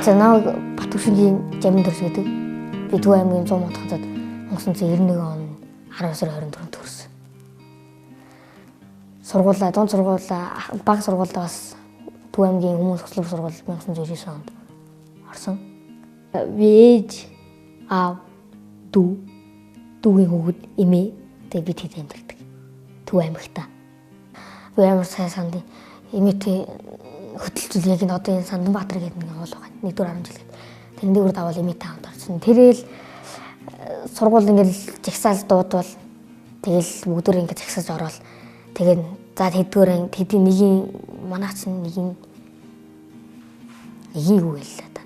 За намайг Батүршингийн Жамин төрс гэдэг. Би Төв аймгийн 100 модхотод 1991 он 19 сарын 24-нд төрсөн. Сургуулаа, дунд сургуулаа, бага сургуультай бас Төв аймгийн хүмүүс хөтлөв сургууль 1999 онд орсон. Би ээж, аав, дүүгийн хүүхэд, эмээ тэгээ би тэд амьдардаг. Төв аймагта. Би амар сайн санд эмээтэй хөтөлцөл яг энэ одоо энэ Санданбаатар гэдэг нэг уул байгаа. 1-10 жил гэдэг. Тэрний үрд авал эмээтэй хамт орсон. Тэрэл сургууль ингээл жагсаал дуудвал тэгэл бүгдөө ингээд жагсаж ороод тэгээд за тэдгээр тэдний нэгийн манаач нэгийн юу гэлээ та.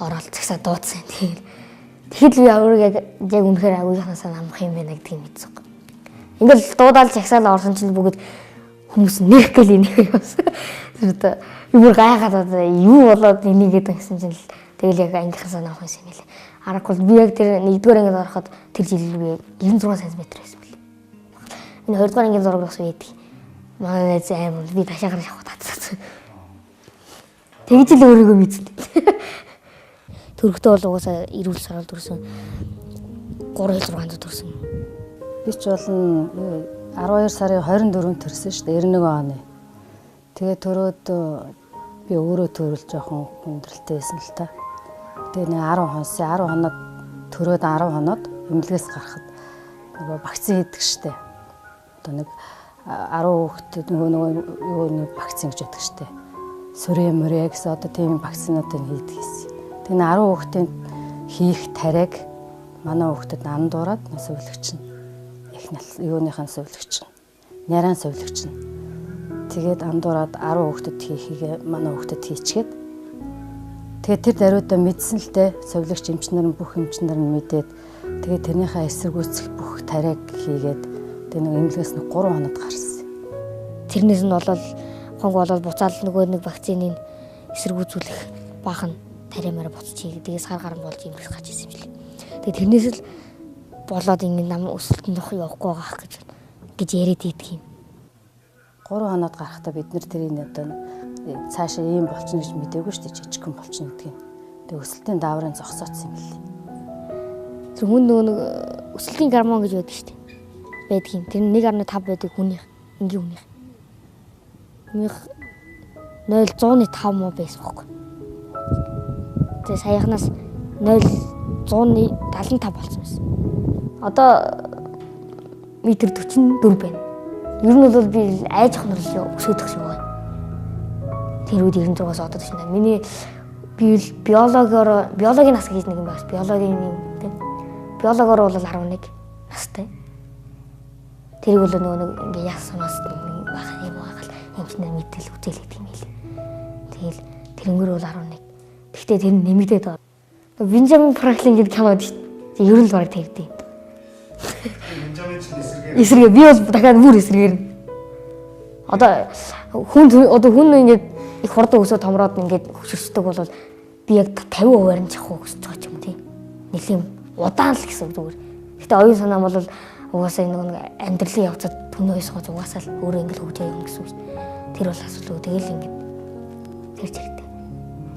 Ороод жагсаа дуудсан. Тэгэхэд би өөрийгөө яг үнэхээр агуулгахнасаа амах юм байна гэдгийг мэдсэн. Ингээл дуудаал жагсаал орсон чинь бүгд хүмүүс нэх гэл энийг явсан. Тэр юу гайхаад юу болоод энийг гэдэг гэсэн чинь тэгэл яг ангийнхаа санаа авах юм лээ. Аргагүй би яг тэр 1-р ангид ороход тэр жил би 96 см байсан бэл. Энэ 2-р ангийн зураг бас байдаг. Манай найз амар би ташаагаар явах татсан. Тэгж л өөрийгөө мэдсэн. Төрхтөө бол угаасаа эрүүл сарал төрсөн. 3-6 төрсөн. Би ч болон 12 сарын 24-нд төрсөн шүү дээ 91 оны. Тэгээ төрөөд би өөрөө төрөл жоохон хүндрэлтэй байсан л та. Тэгээ нэг 10 хоноод төрөөд 10 хоноод эмнэлгээс гарахад нөгөө вакцин хийдэг штэ. Одоо нэг 10 хүүхдэд нөгөө нэг вакцин гэж байдаг штэ. Сүрээ мөрөө гэсэн одоо тийм вакцинуудыг хийдэг гэсэн. Тэгээ 10 хүүхдийн хийх тариаг манай хүүхдэд ам дуураад сувилагч нь юуныхаа сувилагч нь нарийн сувилагч нь тэгээд андуураад 10 хүүхдэд хийхийг манай хүүхдэд хийчихэд тэгээд тэр даруйдаа мэдсэн л те сувилагч эмчнэр нь бүх эмчнэр нь мэдээд тэгээд тэрнийхээ эсэргүүцэх бүх тариаг хийгээд тэгээд нэг эмнэлгээс нэг 3 хоноод гарсан. Тэрнээс нь болол хонг болол буцаал нөгөө нэг вакциныг эсэргүүцүүлэх баахан тариамаар буцчих. Тэгээс хар гарan болж эмнэлгээс гарч ирсэн юм шиг. Тэгээд тэрнээс л болоод ингэ нам өсөлтөнд явахгүй байгаа гэж яриад идэх юм. 3 хоноод гарахдаа бид нэр тэрийг одоо цаашаа ийм болчихно гэж мэдээгүй шүү дээ жижигхэн болчихно гэдгийг. Тэгээ өсөлтийн дааврын зогсооцсон юм билээ. Тэр хүн нөгөө өсөлтийн гормон гэж байдаг шүү дээ. Байдаг юм. Тэр 1.5 байдаг хүнийх, энгийн хүнийх. Минийх 0.105 муу байсан байхгүй. Тэгээ саяхнаас 0.175 болсон байсан. Одоо метр 44 байна. Ер нь бол би айж хонрол өсөдөх шиг байна. Тэр үед 96-аас одоо тийш. Миний би биологийн нас гэж нэг юм байна. Биологоор бол 11 настай. Тэр бол нөгөө ингээ яс санаас байх юм байгаа л эмчнэр мэдээл үзэл гэдэг юм хэлээ. Тэгэл тэрнгөр бол 11. Гэхдээ тэр нэмэгдээд байна. Бенджамин Франклин гэдэг кинод шүү дээ. Ер нь л бараг тэгдэв. Эсрэгээ би бол дахиад бүр эсрэгээр. Одоо хүн ингээд их хурдан өсөө томроод ингээд хөшөрчдөг бол би яг 50% нь чахуу гэж байгаа юм тий. Нэлийн удаан л гэсэн зүгээр. Гэтэ оюун санаа бол угаасаа нэг амьдралын явцад түнөөс гоо угаасаа л өөрөө ингээд хөгжөө юм гэсэн үг. Тэр бол асуудал. Тэгэл ингээд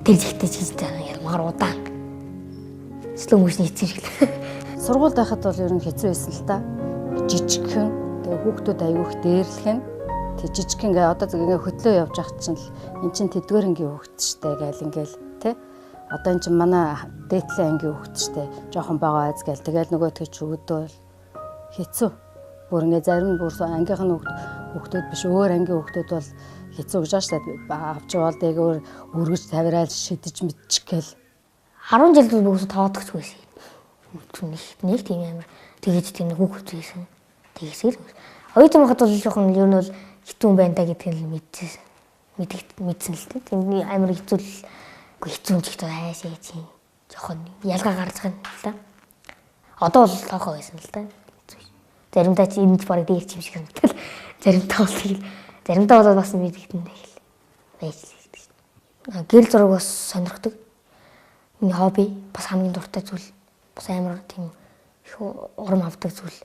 тэр жигтэй хийж байгаа ямар удаан. Slow motion хийсэн шиг л. Сургуульд байхад бол ер нь хэцүү байсан л та. Жижигхэн тэгээ хүүхдүүд аягүй их дээрлэх нь. Тэг жижигхэн ингээ одоо ингээ хөтлөө явж явах чинь л эн чин тэдгээр ангийн хүүхд штэ гээл ингээл тэ. Одоо эн чин манай дээдлийн ангийн хүүхд штэ. Жохон байгаа айз гээл тэгэл нөгөө тэг ч өгдөө хэцүү. Бүр ингээ зарим нь бүр ангийнх нь хүүхдүүд биш өөр ангийн хүүхдүүд бол хэцүү гэж штэ авч явал дэг өөр өргөж тавираал шидэж мэдчих гээл 10 жил бүгд тоодогч байсан. Нэг тийм амар тэгэж тийм хүүхэд байсан. Тэгсээр. Оюутан байхад бол жоохон ер нь бол хитүүн байна та гэдгийг л мэдсэн л дээ. Тийм амар хэцүү хэцүү ч ихтэй хайшаа чинь жоохон ялгаа гарч байгаа юм л да. Одоо бол тоохоо байсан л да. Заримдаа чи энэ бараг дээр чим шиг санагдал. Заримдаа бол бас мэдэгдэн байх л байж л байдаг шүү. Гэрэл зураг бас сонирхдаг. Миний хобби бас хамгийн дуртай зүйл. Бас амар тийм их урам авдаг зүйл.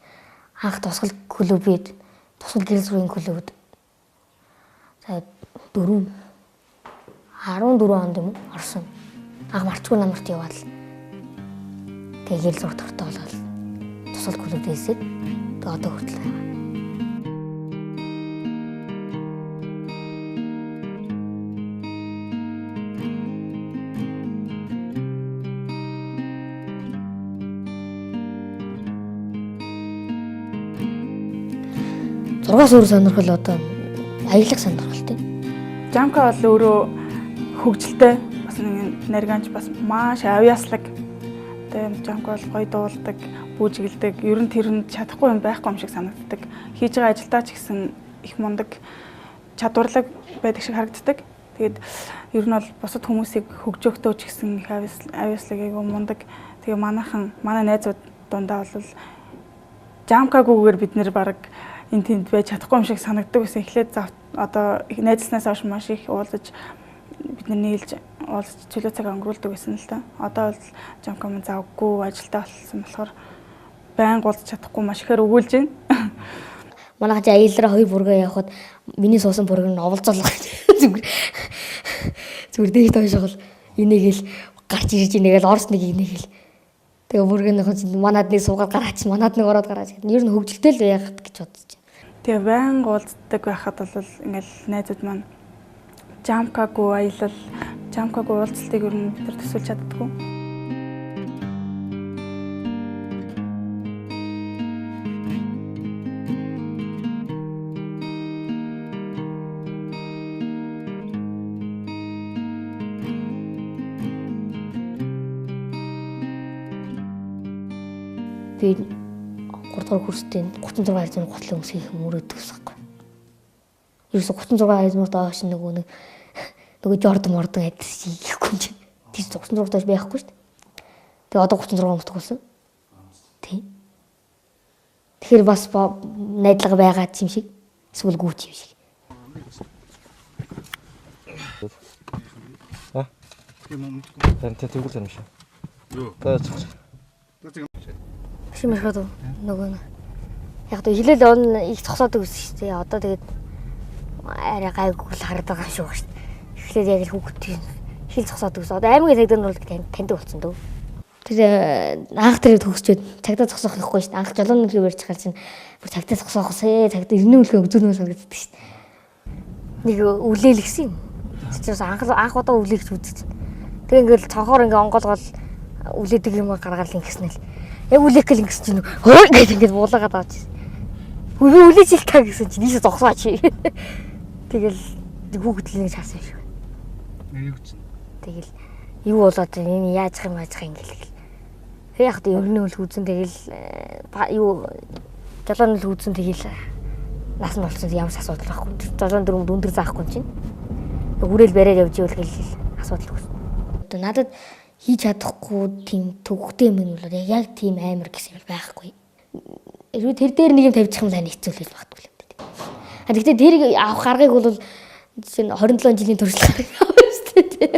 Анх тусгал клубэд тусгал гэрэл зургийн клубэд за 14 онд юм орсон. ага марчгүй намарт яваад тэгээд зурд төртөө болол тусал клубээсээ тэгээд одоо хүртэл байгаа. Зургаас өөр сонирхол одоо аялах сонирхол тийм. Жамка бол өөрөө хөгжилтэй бас нэг нарганч бас маш авьяаслаг. Тэгээд Жамка бол гоё дуулдаг, бүжиглдэг. Ер нь тэрэнд чадахгүй юм байхгүй юм шиг санагддаг. Хийж байгаа ажилдаа ч гэсэн их мундаг чадварлаг байдаг шиг харагддаг. Тэгээд ер нь бол бусад хүмүүсийг хөгжөөхтөө ч гэсэн их авьяаслаг айгу мундаг. Тэгээ манай найзууд дундаа бол Жамкагүйгээр бид нэр баг энэ тэнд байж чадахгүй юм шиг санагддаг гэсэн. Эхлээд одоо найзлснаас хойш маш их уулзаж бидний нийлж уулзаж чөлөө цаг өнгөрүүлдэг байсан л да. Одоо бол Жамка маань завгүй ажилдаа болсон болохоор байнга уулзах чадахгүй маш ихээр өгүүлж байна. Манайх аяллаараа хоёр бүргээ явахад миний суусан бүрэг нь оволцоолох зүгээр дээрт хойшоогол энийг л гарч ирж инегээл орс нэг инегээл тэгээ бүргэнийх манад нэг суугаад гараач манад нэг ороод гараач гэдэг. Ер нь хөвгөлтэй л яах гэж бодож байна. Тэгээ байнга уулздаг байхад бол ингээл найзууд маань Жамкагүй аялал, Жамкагүй уулзалтыг ер нь бид нар төсөөлж чаддаггүй. Би 3 дугаар курстэй 36 хайзмаар гутлаа өмсөх юм өрөөдөг усахгүй. Ерөөсө 36 хайзмаар доош нөгөө Жордан мордон адис хийхгүй юм чинь. Тийш 36 доош байхгүй шүү дээ. Тэгээ одоо 36 өмсдөг болсон. Тийм. Тэгэхээр бас найдлага байгаа юм шиг эсвэл гүйч юм шиг. Тэгвэл юм шиг. Юу? Шимэрхад нөгөө яг то хилэл он их цогсоодог гэсэн шүү дээ. Одоо тэгээд арай гайгүй л хараад байгаа шүү дээ. Эхлээд яг л хүүхдийн хил цогсоодог гэсэн. Одоо аймгийн цагдаа нар бол таньдаг болсон дөө. Тэр анх тэр төгсчөөд цагдаа цогсоох ихгүй шүү дээ. Анх жолооны төлөв барьж гарч ин бүр цагдаа цогсоохосээ цагдаа ирнэ үлхээ өгзөрнөө санагддаг шүү дээ. Нэг үлээл гисэн юм. Тэгээс анх удаа үлээх үзэж. Тэг ингээл цонхоор ингээ онгоолгол үлээдэг юм гаргаал ингэснэ л. Яг үлээх гэл ингэсэн чинь хөө гэж ингээд буулгаад авч. Үлээж их та гэсэн чинь нийс зогсооч. Тэгэл хүүхдлийн чаасан юм шиг. Юу ч. Тэгэл юу болоод энэ яаж юм ингээл. Яг та өрнө үл хүзэн тэгэл юу жолооны үл хүзэн тэгэл нас нь болсон ямар асуудал байхгүй. Жолоон дөрөв өндөр заахгүй чинь. Хүрээл бариад явж ивэл гэл асуудал үүснэ. Одоо надад хийж чадахгүй тийм төгөхтэй юм бол яг тийм амар гэсэн юм байхгүй. Эрүү тэр дээр нэг юм тавьчих юм сайн хэцүүлэл багтгүй юм дээ. А тэгтээ тэрийг авах аргыг бол чинь 27 жилийн туршлага авах шүү дээ.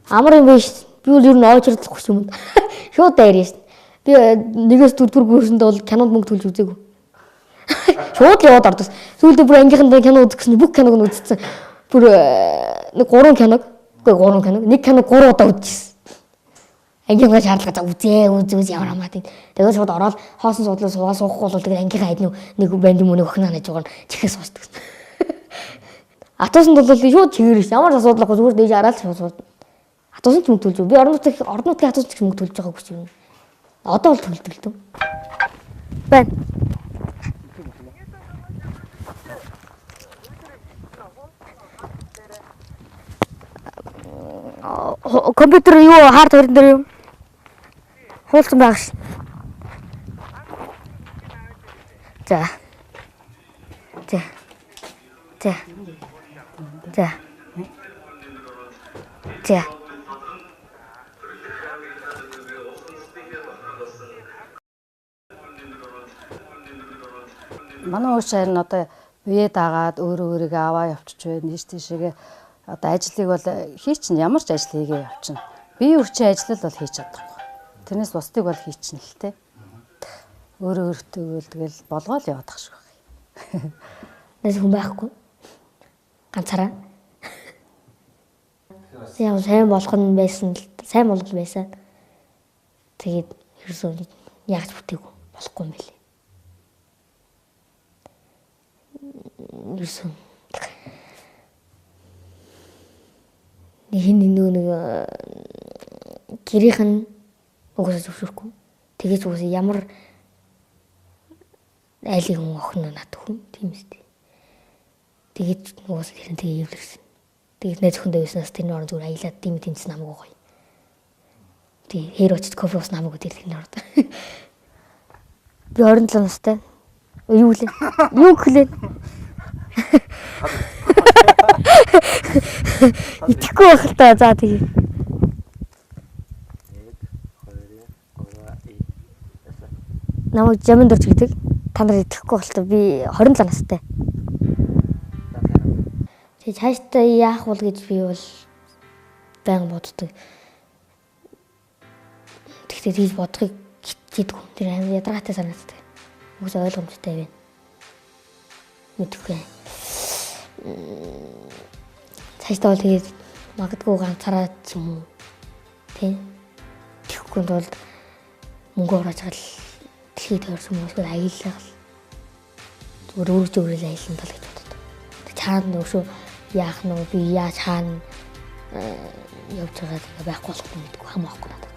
Амар юм биш. Би бол ер нь оочрлохгүй юм. Шууд дайрна шүү. Би нэгээс дөрвөр гүрсэнд бол кинонд мөнгө төлж үзээгүй. Шууд яваад ордос. Сүүлдээ бүр ангийнханд кино үзэх гэсэн бүх киног нь үзсэн. Бүр нэг 3 киног, үгүй 3 киног, нэг киног 3 удаа үзчихсэн. Ангийнхаа шаардлага үзээ ямар хамаа тийм. Тэгээд шууд ороод хоосон суудлаа суухгүй бол тэгээд ангийнхаа хайд нэг банд юм өхнө нэж байгаа нь чихээс суусдаг. Атуусанд бол шууд чигээрш ямар асуудалгүй зүгээр дээж араад шууд. Атуусан ч мөнгө төлж. Би орон нутгийн атуусан ч мөнгө төлж байгаа гэж юм. Одоо бол төлдөг л дөө. Байна. Компьютер юу хард хорин дээр юу? Хуулсан байгаа ш. За. Манай ууш харин одоо бие дагаад өөрийгөө аваа явчих вэ нийш тийшээгээ одоо ажлыг бол хийчин ямар ч ажил хийгээ явчихна. Бие өрчийн ажил бол хийж чадахгүй. Тэрнээс бусдыг бол хийчихнэ л те. Өөртөө тэгэл болгоол яваад ах шиг байна. Нэс хүн байхгүй. Ганцаараа. Яг сайн болох нь байсан л сайн болгол байсан. Тэгээд ерөөсөө яаж бүтээгүй болохгүй юм бэлээ. Ерөөсөө нэг гэрийнх нь угаасаа зөвшөөрөхгүй. Тэгээд угаасаа ямар айлын хүн охин надад хүн тийм үстэй. Тэгээд угаасаа тэр нь тэгээ эвлэрсэн. Тэгээд найз өхөндөө байснаас тэрний орон зүгээр аялаад дим тэнцсэн намайг гоё. Тэгээд хэр очиж кофе ус намайг тэр тэрний орд. Би 27 настай. Юу лээ? Юу гэлээ? Итгэхгүй байх л та. За тэгээ. Намайг Жамин дурж гэдэг. Та нар итгэхгүй байх л та. Би 27 настай. Тэгээ цаашдаа яах вэ гэж би бол баян боддог. Тэгтээ тийж бодохыг хичээдгүй. Тэр амар ядаргаатай санагддаг. Үгүйс ойлгомжтой байна. Мэдгүй. Цаашдаа бол тэгээд магадгүй ганцаараа ч юм уу. Тэ. Тэгэхгүй бол мөнгө орож гал дэлхийд төрсөн хүмүүсээр аялал. Зүгээр өөрөөр аялсан тал гэж боддог. Чаана нөөшөө яах нь би яаж хаана явж байгааг байхгүй болохгүй мэдгүй хамаахгүй надад.